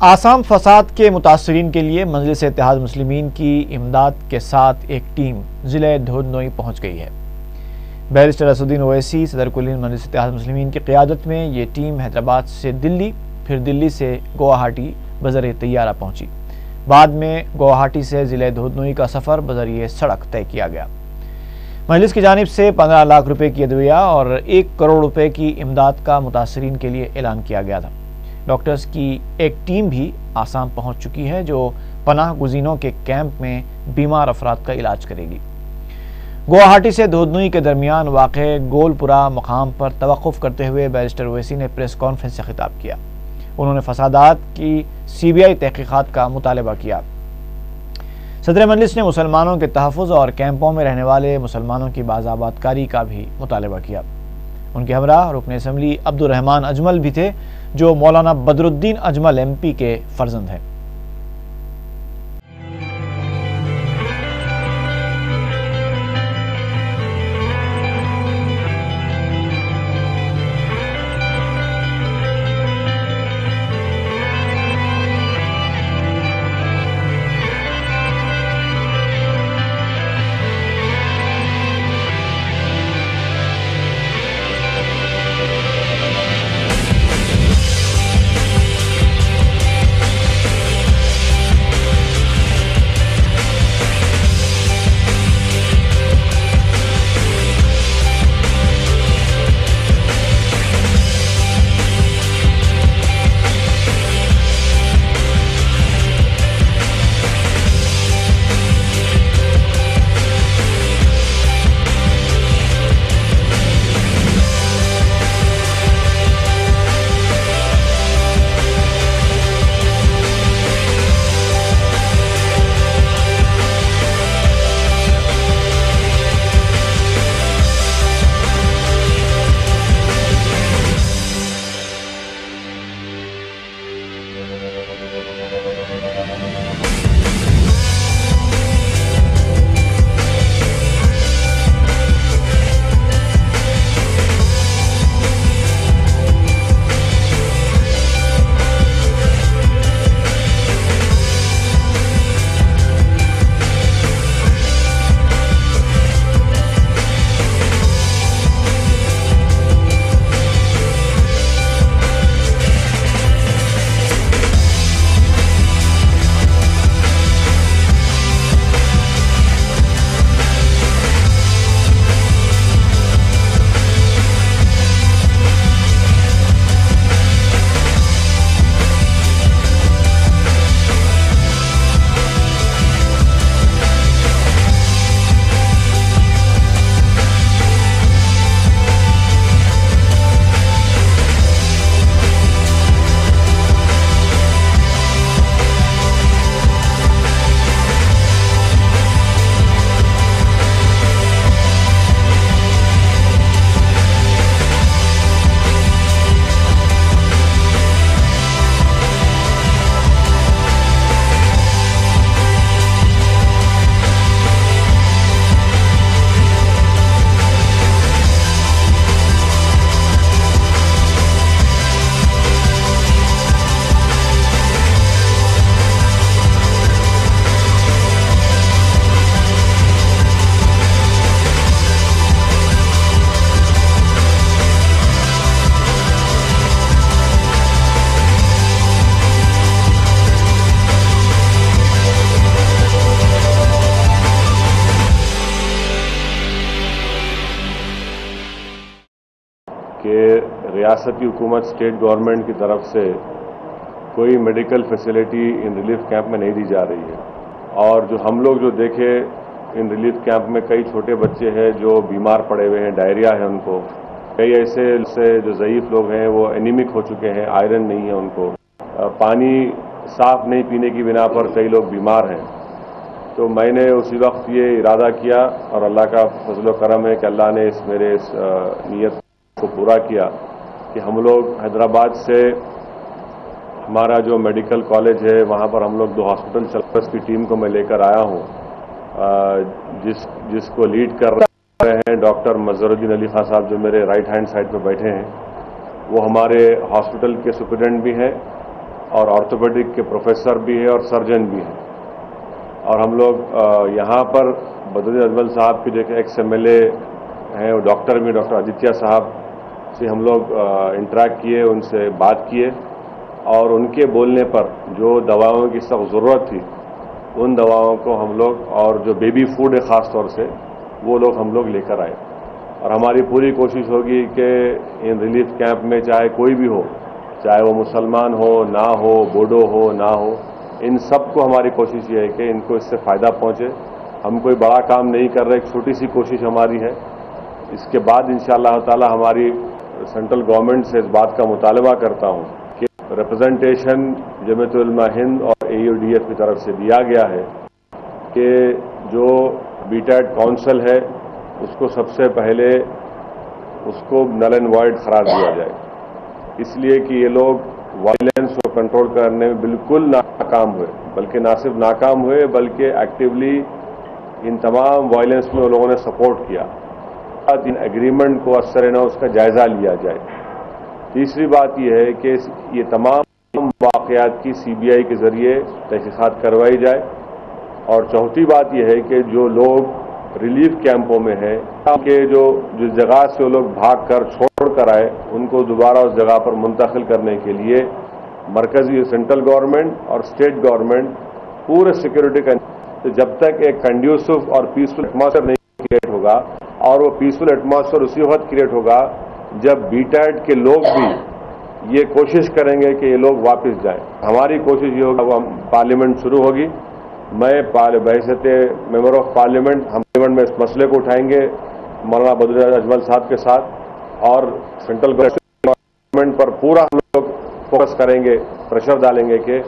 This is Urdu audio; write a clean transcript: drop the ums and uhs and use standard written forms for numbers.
آسام فساد کے متاثرین کے لیے مجلس اتحاد مسلمین کی امداد کے ساتھ ایک ٹیم ضلع دھودنوئی پہنچ گئی ہے۔ بیرسٹر اسدالدین اویسی صدر کلین مجلس اتحاد مسلمین کی قیادت میں یہ ٹیم حیدرآباد سے دلی، پھر دلی سے گوہاٹی بذریعہ طیارہ پہنچی۔ بعد میں گوہاٹی سے ضلع دھودنوئی کا سفر بذریعہ سڑک طے کیا گیا۔ مجلس کی جانب سے 15 لاکھ روپے کی ادویہ اور 1 کروڑ روپے کی امداد کا متاثرین کے لیے اعلان کیا گیا تھا۔ ڈاکٹرز کی ایک ٹیم بھی آسام پہنچ چکی ہے جو پناہ گزینوں کے کیمپ میں بیمار افراد کا علاج کرے گی۔ گوہاٹی سے دھودنوئی کے درمیان واقع گول پورہ مقام پر توقف کرتے ہوئے بیرسٹر اویسی نے پریس کانفرنس سے خطاب کیا۔ انہوں نے فسادات کی CBI تحقیقات کا مطالبہ کیا۔ صدر مجلس نے مسلمانوں کے تحفظ اور کیمپوں میں رہنے والے مسلمانوں کی بازآباد کاری کا بھی مطالبہ کیا۔ ان کے ہمراہ رکن اسمبلی عبدالرحمان اجمل بھی تھے جو مولانا بدرالدین اجمل MP کے فرزند ہیں۔ کہ ریاستی حکومت اسٹیٹ گورنمنٹ کی طرف سے کوئی medical facility in relief camp میں نہیں دی جا رہی ہے، اور جو ہم لوگ جو دیکھے ان ریلیف کیمپ میں کئی چھوٹے بچے ہیں جو بیمار پڑے ہوئے ہیں، ڈائریا ہے ان کو، کئی ایسے جو ضعیف لوگ ہیں وہ اینیمک ہو چکے ہیں، آئرن نہیں ہے ان کو، پانی صاف نہیں پینے کی بنا پر کئی لوگ بیمار ہیں۔ تو میں نے اسی وقت یہ ارادہ کیا اور اللہ کا فضل و کرم ہے کہ اللہ نے میرے اس نیت کو پورا کیا کہ ہم لوگ حیدرآباد سے ہمارا جو میڈیکل کالج ہے وہاں پر ہم لوگ 2 ہاسپٹل چل کی ٹیم کو میں لے کر آیا ہوں، جس کو لیڈ کر رہے ہیں ڈاکٹر مظہرالدین علی خان صاحب جو میرے رائٹ ہینڈ سائڈ پہ بیٹھے ہیں، وہ ہمارے ہاسپٹل کے سپرنٹینڈنٹ بھی ہیں اور آرتھوپیڈک کے پروفیسر بھی ہیں اور سرجن بھی ہیں. اور ہم لوگ یہاں پر بدرالدین اجمل صاحب کے جو ایکس MLA ہیں وہ ڈاکٹر بھی, ڈاکٹر آدتیہ صاحب سے ہم لوگ انٹریکٹ کیے, ان سے بات کیے, اور ان کے بولنے پر جو دواؤں کی سخت ضرورت تھی ان دواؤں کو ہم لوگ, اور جو بیبی فوڈ ہے خاص طور سے, وہ لوگ ہم لوگ لے کر آئے. اور ہماری پوری کوشش ہوگی کہ ان ریلیف کیمپ میں چاہے کوئی بھی ہو, چاہے وہ مسلمان ہو نہ ہو, بوڈو ہو نہ ہو, ان سب کو ہماری کوشش یہ ہے کہ ان کو اس سے فائدہ پہنچے. ہم کوئی بڑا کام نہیں کر رہے, ایک چھوٹی سی کوشش ہماری ہے. اس کے بعد انشاءاللہ تعالی ہماری سینٹرل گورنمنٹ سے اس بات کا مطالبہ کرتا ہوں کہ ریپرزنٹیشن جمعیت علماء ہند اور AUDF کی طرف سے دیا گیا ہے کہ جو BTAT کونسل ہے اس کو سب سے پہلے اس کو نل اینڈ وائڈ قرار دیا جائے, اس لیے کہ یہ لوگ وائلنس کو کنٹرول کرنے میں بالکل ناکام ہوئے, بلکہ نہ صرف ناکام ہوئے بلکہ ایکٹیولی ان تمام وائلنس میں لوگوں نے سپورٹ کیا. ان ایگریمنٹ کو اثر نو اس کا جائزہ لیا جائے. تیسری بات یہ ہے کہ یہ تمام واقعات کی CBI کے ذریعے تحقیقات کروائی جائے. اور چوتھی بات یہ ہے کہ جو لوگ ریلیف کیمپوں میں ہیں کہ جس جگہ سے وہ لوگ بھاگ کر چھوڑ کر آئے ان کو دوبارہ اس جگہ پر منتقل کرنے کے لیے مرکزی سینٹرل گورنمنٹ اور اسٹیٹ گورنمنٹ پورے سیکورٹی کا, جب تک ایک کنڈیوسو اور پیسفل ایٹماسفیئر نہیں کریٹ ہوگا, اور وہ پیسفل ایٹماسفیئر اسی وقت کریٹ ہوگا جب BTAT کے لوگ بھی یہ کوشش کریں گے کہ یہ لوگ واپس جائیں. ہماری کوشش یہ ہوگا, وہ پارلیمنٹ شروع ہوگی, میں بحیثیت ممبر آف پارلیمنٹ ہم پارلیمنٹ میں اس مسئلے کو اٹھائیں گے مولانا بدرالدین اجمل صاحب کے ساتھ, اور سینٹرل گورنمنٹ پر پورا ہم لوگ فوکس کریں گے, پریشر ڈالیں گے کہ